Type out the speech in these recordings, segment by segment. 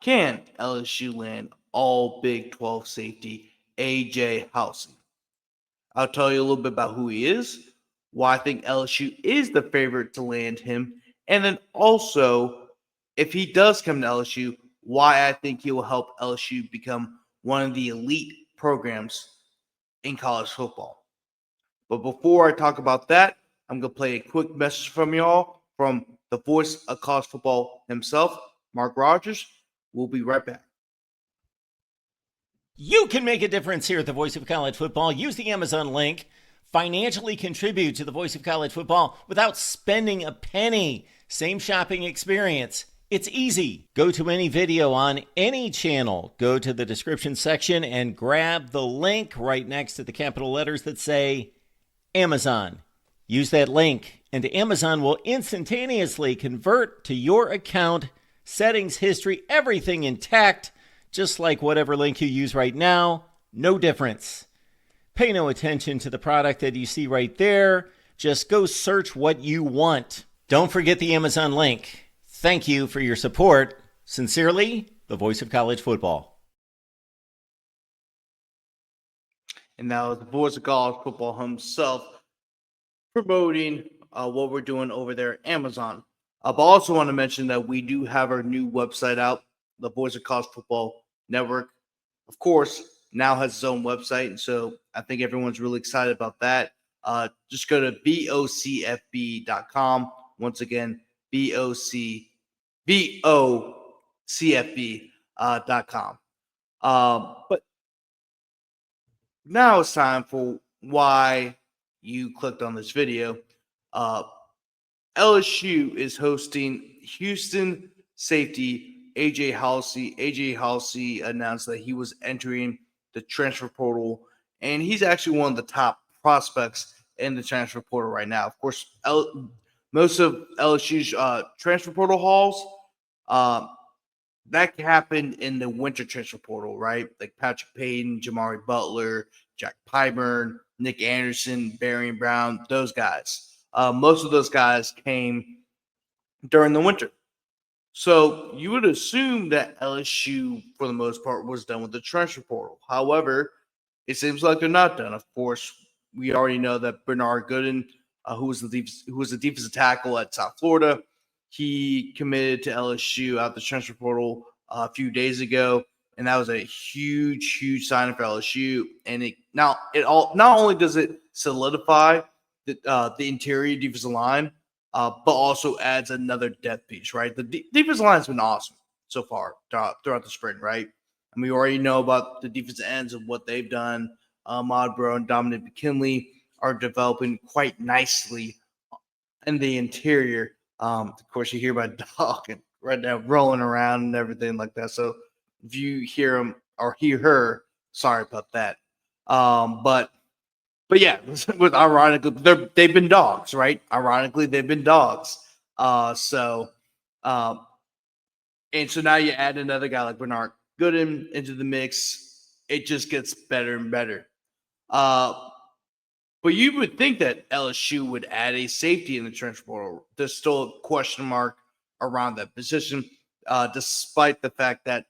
Can LSU land all Big 12 safety AJ Haulcy? I'll tell you a little bit about who he is, why I think LSU is the favorite to land him, and then also, if he does come to LSU, why I think he will help LSU become one of the elite programs in college football. But before I talk about that, I'm going to play a quick message from y'all from the voice of college football himself, Mark Rogers. We'll be right back. You can make a difference here at the Voice of College Football. Use the Amazon link. Financially contribute to the Voice of College Football without spending a penny. Same shopping experience. It's easy. Go to any video on any channel. Go to the description section and grab the link right next to the capital letters that say Amazon. Use that link, and Amazon will instantaneously convert to your account, settings, history, everything intact, just like whatever link you use right now. No difference. Pay no attention to the product that you see right there. Just go search what you want. Don't forget the Amazon link. Thank you for your support. Sincerely, the Voice of College Football. And now the voice of college football himself promoting what we're doing over there at Amazon. I also want to mention that we do have our new website out, the Voice of College Football Network. Of course, now has its own website, and so I think everyone's really excited about that. Just go to vocfb.com. Once again, vocfb.com. But now it's time for why you clicked on this video. LSU is hosting Houston safety AJ Haulcy. AJ Haulcy announced that he was entering the transfer portal, and he's actually one of the top prospects in the transfer portal right now. Of course, most of LSU's transfer portal hauls that happened in the winter transfer portal, right? Like Patrick Payton, Jamari Butler, Jack Pyburn, Nick Anderson, Barry Brown, those guys. Most of those guys came during the winter. So you would assume that LSU, for the most part, was done with the transfer portal. However, it seems like they're not done. Of course, we already know that Bernard Gooden, who was the defensive tackle at South Florida, he committed to LSU out the transfer portal a few days ago, and that was a huge sign for LSU. And not only does it solidify the interior defensive line, but also adds another depth piece, right? The defensive line has been awesome so far throughout the spring, right? And we already know about the defensive ends of what they've done. Ahmad Bro and Dominic McKinley are developing quite nicely in the interior. Of course, you hear my dog right now rolling around and everything like that. So if you hear him or hear her, sorry about that. But yeah, with ironically, they've been dogs, right? Ironically, they've been dogs. And so now you add another guy like Bernard Gooden into the mix. It just gets better and better. But you would think that LSU would add a safety in the transfer portal. There's still a question mark around that position, despite the fact that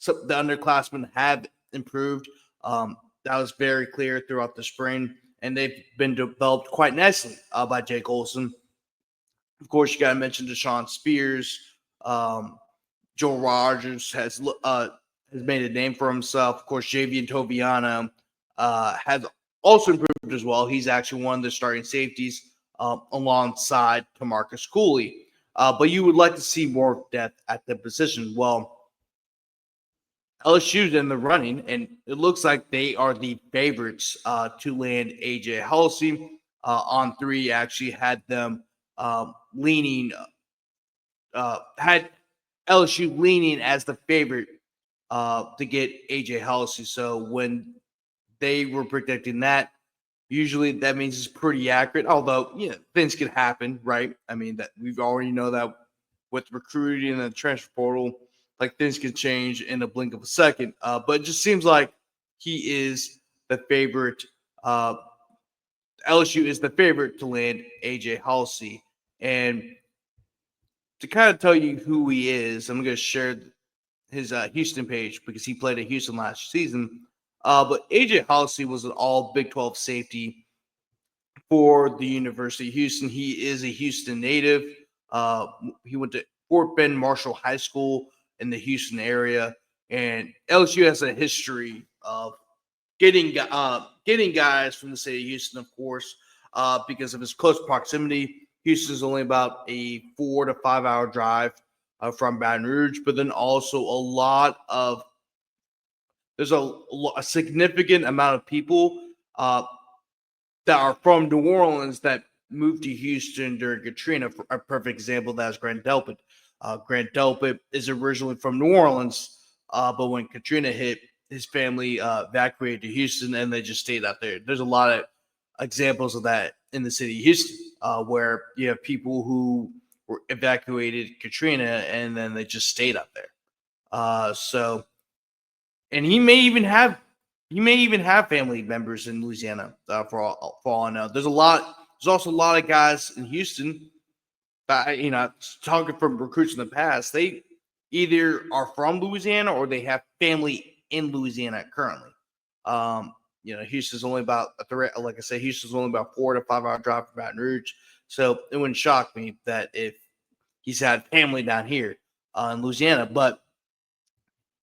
the underclassmen have improved. That was very clear throughout the spring, and they've been developed quite nicely by Jake Olson. Of course, you got to mention Deshaun Spears. Joel Rogers has made a name for himself. Of course, Javian Toviano has also improved as well. He's actually one of the starting safeties alongside Tamarcus Cooley. But you would like to see more depth at the position. Well, LSU's in the running, and it looks like they are the favorites to land AJ Haulcy. On three, actually had them had LSU leaning as the favorite to get AJ Haulcy. So when they were predicting that, usually that means it's pretty accurate, although, things can happen, right? I mean, that we've already know that with recruiting and the transfer portal, like things can change in a blink of a second. But it just seems like he is the favorite. LSU is the favorite to land AJ Haulcy. And to kind of tell you who he is, I'm going to share Houston page because he played at Houston last season. But AJ Haulcy was an all Big 12 safety for the University of Houston. He is a Houston native. He went to Fort Bend Marshall High School in the Houston area, and LSU has a history of getting guys from the city of Houston, of course, because of his close proximity. Houston's only about a 4 to 5 hour drive from Baton Rouge, but then also there's a significant amount of people that are from New Orleans that moved to Houston during Katrina. A perfect example of that is Grant Delpit. Grant Delpit is originally from New Orleans, but when Katrina hit, his family evacuated to Houston, and they just stayed out there. There's a lot of examples of that in the city of Houston, where you have people who were evacuated Katrina, and then they just stayed out there. And he may even have family members in Louisiana, for all I know. There's also a lot of guys in Houston that, talking from recruits in the past, they either are from Louisiana or they have family in Louisiana currently. Houston's only about like I said, Houston's only about 4 to 5 hour drive from Baton Rouge. So it wouldn't shock me that if he's had family down here in Louisiana, but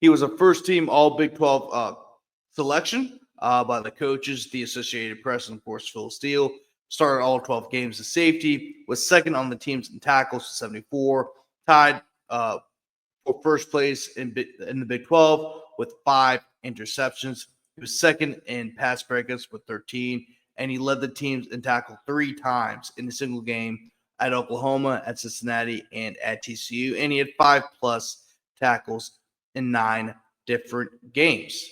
he was a first team All Big 12 selection by the coaches, the Associated Press, and of course Phil Steele. Started all 12 games as safety, was second on the teams in tackles, 74, tied for first place in the Big 12 with 5 interceptions. He was second in pass breakups with 13, and he led the teams in tackle 3 times in a single game at Oklahoma, at Cincinnati, and at TCU. And he had 5+ tackles in 9 different games.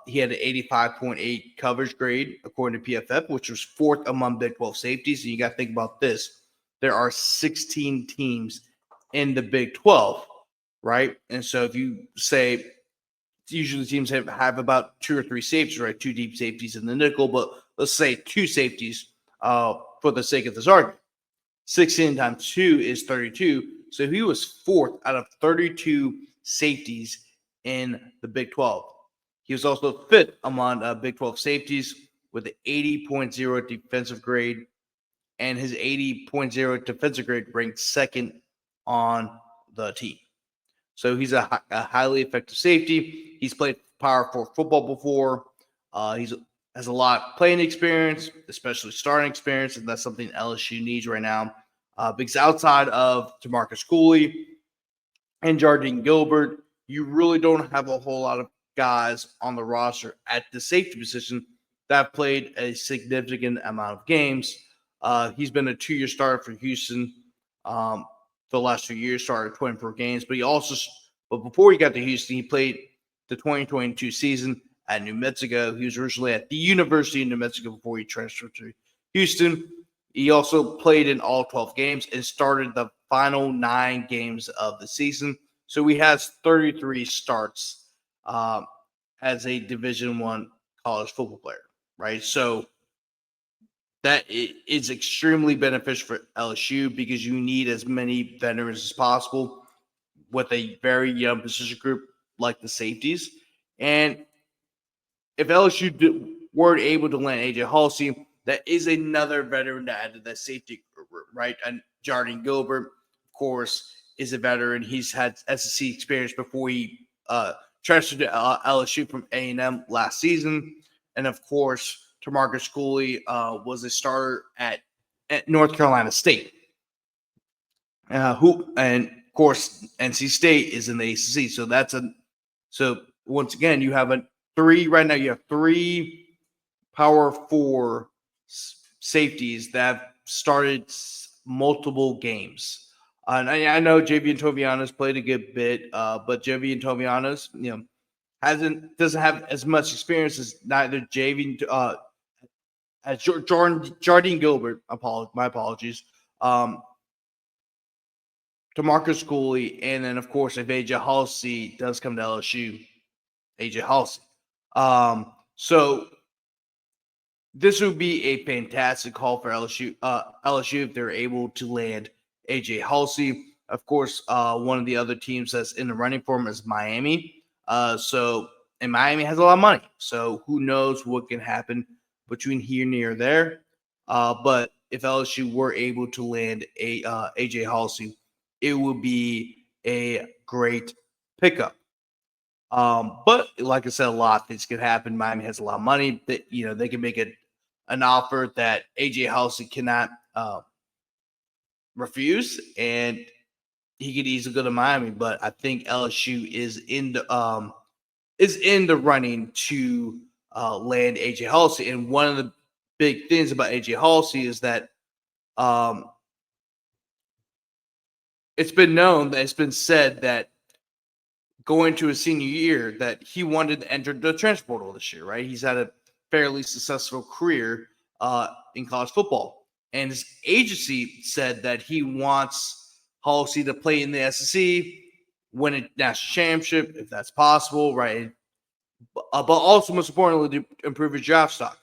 He had an 85.8 coverage grade according to PFF, which was 4th among Big 12 safeties. And you got to think about this. There are 16 teams in the Big 12, right? And so if you say usually teams have about 2 or 3 safeties, right? 2 deep safeties in the nickel, but let's say 2 safeties for the sake of this argument. 16 times 2 is 32. So he was 4th out of 32 safeties in the Big 12. He was also 5th among Big 12 safeties with an 80.0 defensive grade, and his 80.0 defensive grade ranked 2nd on the team. So he's a highly effective safety. He's played Power 4 football before. He has a lot of playing experience, especially starting experience, and that's something LSU needs right now. Because outside of Tamarcus Cooley and Jardine Gilbert, you really don't have a whole lot of guys on the roster at the safety position that have played a significant amount of games. He's been a 2-year starter for Houston for the last 2 years, started 24 games. But before he got to Houston, he played the 2022 season at New Mexico. He was originally at the University of New Mexico before he transferred to Houston. He also played in all 12 games and started the final 9 games of the season. So he has 33 starts as a Division I college football player, right? So that is extremely beneficial for LSU because you need as many veterans as possible with a very young position group like the safeties. And if LSU weren't able to land AJ Haulcy, that is another veteran to add to that safety group, right? And Jardine Gilbert, of course, is a veteran. He's had SEC experience before he transferred to LSU from A&M last season. And, of course, Tamarcus Cooley was a starter at North Carolina State. And, of course, NC State is in the ACC. So once again, you have right now you have 3 Power 4 safeties that have started multiple games. And I know Javian Toviano's played a good bit, but Javian Toviano's, doesn't have as much experience as neither Javian as Jardine Gilbert. My apologies. Tamarcus Cooley, and then of course if AJ Haulcy does come to LSU, AJ Haulcy. So this would be a fantastic call for LSU. LSU if they're able to land AJ Haulcy. Of course, one of the other teams that's in the running for him is Miami. And Miami has a lot of money. So who knows what can happen between here and near there. But if LSU were able to land AJ Haulcy, it would be a great pickup. But like I said, a lot of things could happen. Miami has a lot of money that they can make an offer that AJ Haulcy cannot refuse, and he could easily go to Miami. But I think LSU is in the running to land AJ Haulcy. And one of the big things about AJ Haulcy is that it's been said that going to his senior year that he wanted to enter the transfer portal this year, right? He's had a fairly successful career in college football. And his agency said that he wants Haulcy to play in the SEC, win a national championship, if that's possible, right? But also, most importantly, to improve his draft stock.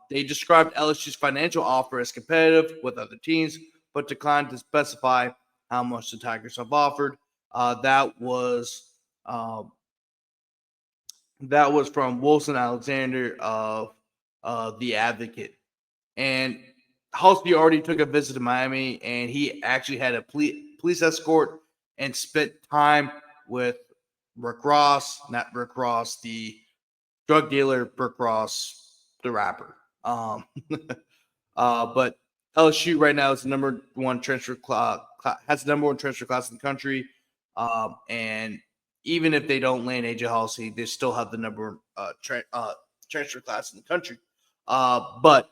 They described LSU's financial offer as competitive with other teams, but declined to specify how much the Tigers have offered. That was from Wilson Alexander of The Advocate. And Haulcy already took a visit to Miami, and he actually had a police escort and spent time with Rick Ross, not Rick Ross, the drug dealer, Rick Ross, the rapper. But LSU right now is the number one transfer has the number one transfer class in the country. And even if they don't land AJ Haulcy, they still have the number one transfer class in the country. But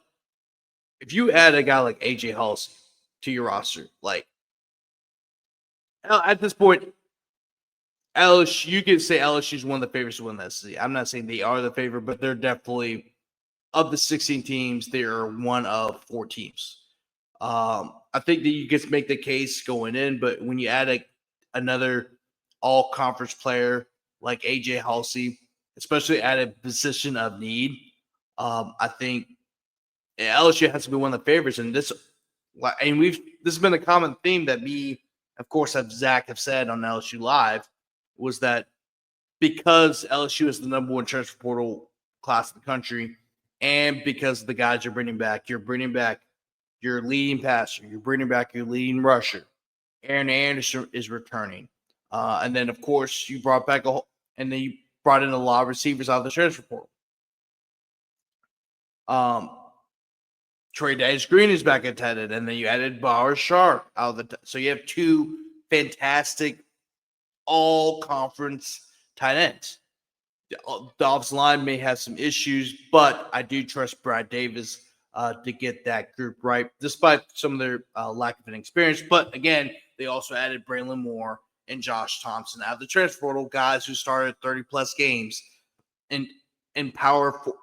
if you add a guy like AJ Haulcy to your roster, like at this point, LSU, you could say LSU is one of the favorites to win the SEC. I'm not saying they are the favorite, but they're definitely, of the 16 teams, they are one of 4 teams. I think that you can make the case going in, but when you add another all-conference player like AJ Haulcy, especially at a position of need, I think LSU has to be one of the favorites. And this has been a common theme that me, of course, Zach have said on LSU Live, was that because LSU is the number one transfer portal class in the country, and because of the guys you're bringing back your leading passer, you're bringing back your leading rusher. Aaron Anderson is returning. And then, of course, you brought in a lot of receivers out of the transfer portal. Trey Davis-Green is back at tight end, and then you added Bauer Sharp out of so you have 2 fantastic all-conference tight ends. The offensive line may have some issues, but I do trust Brad Davis to get that group right, despite some of their lack of experience. But again, they also added Braylon Moore and Josh Thompson out of the transfer portal, guys who started 30-plus games in Power 4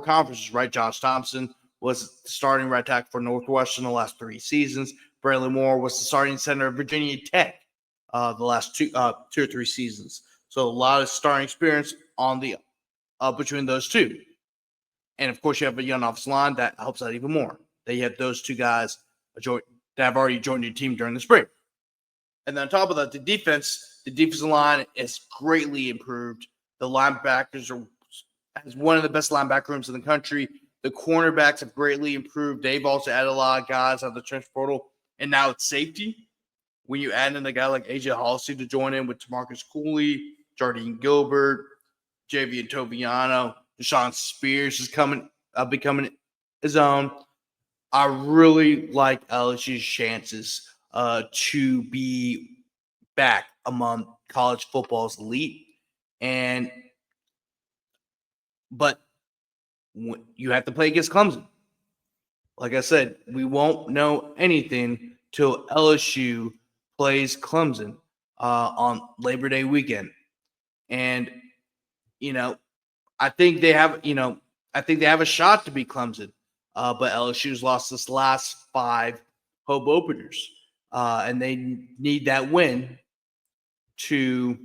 conferences, right? Josh Thompson was the starting right tackle for Northwestern the last 3 seasons. Braylon Moore was the starting center of Virginia Tech the last 2 or 3 seasons. So a lot of starting experience on the between those 2. And, of course, you have a young offensive line that helps out even more. They have those 2 guys that have already joined your team during the spring. And then on top of that, the defensive line is greatly improved. The linebackers has one of the best linebacker rooms in the country. The cornerbacks have greatly improved. They've also added a lot of guys out of the transfer portal. And now it's safety. When you add in a guy like AJ Haulcy to join in with Tamarcus Cooley, Jardine Gilbert, Javian Toviano, Deshaun Spears is becoming his own. I really like LSU's chances to be back among college football's elite. But you have to play against Clemson. Like I said, we won't know anything till LSU plays Clemson on Labor Day weekend. And, I think they have a shot to beat Clemson. But LSU's lost this last 5 home openers. And they need that win to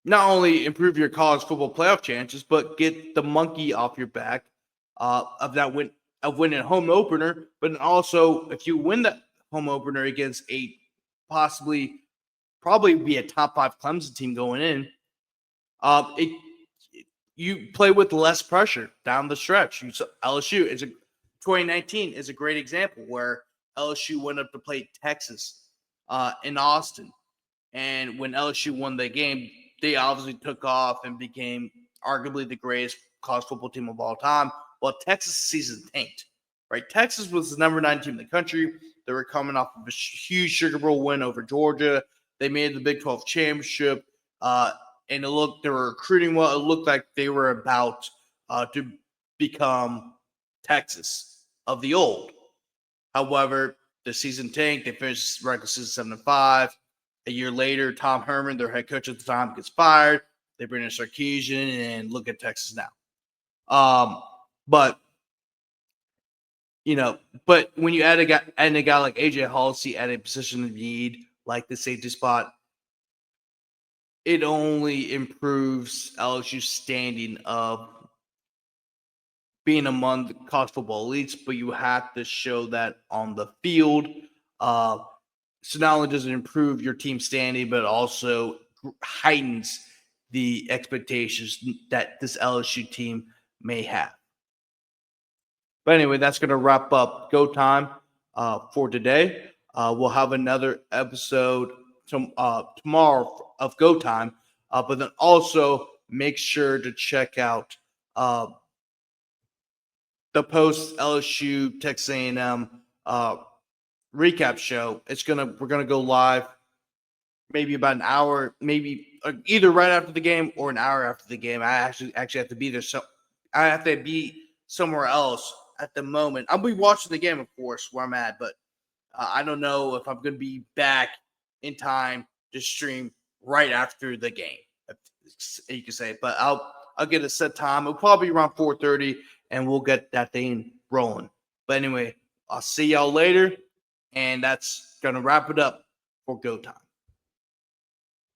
not only improve your college football playoff chances, but get the monkey off your back of that win, of winning a home opener. But also, if you win home opener against a probably be a top 5 Clemson team going in. You play with less pressure down the stretch. LSU is 2019 is a great example where LSU went up to play Texas in Austin, and when LSU won the game, they obviously took off and became arguably the greatest college football team of all time. Well, Texas' season tanked. Right, Texas was the number 9 team in the country. They were coming off of a huge Sugar Bowl win over Georgia. They made the Big 12 championship. And they were recruiting well. It looked like they were about to become Texas of the old. However, the season tanked. They finished regular season 7-5. A year later, Tom Herman, their head coach at the time, gets fired. They bring in Sarkisian, and look at Texas now. But when you add a guy like AJ Haulcy at a position of need, like the safety spot, it only improves LSU's standing of being among the college football elites, but you have to show that on the field. So not only does it improve your team standing, but also heightens the expectations that this LSU team may have. But anyway, that's going to wrap up Go Time for today. We'll have another episode tomorrow of Go Time, but then also make sure to check out the post LSU Texas A&M recap show. We're gonna go live maybe about an hour, maybe either right after the game or an hour after the game. I actually have to be there, so I have to be somewhere else at the moment. I'll be watching the game, of course, where I'm at, but I don't know if I'm going to be back in time to stream right after the game, you can say. But I'll get a set time. It'll probably be around 4:30, and we'll get that thing rolling. But anyway, I'll see y'all later, and that's going to wrap it up for Go Time.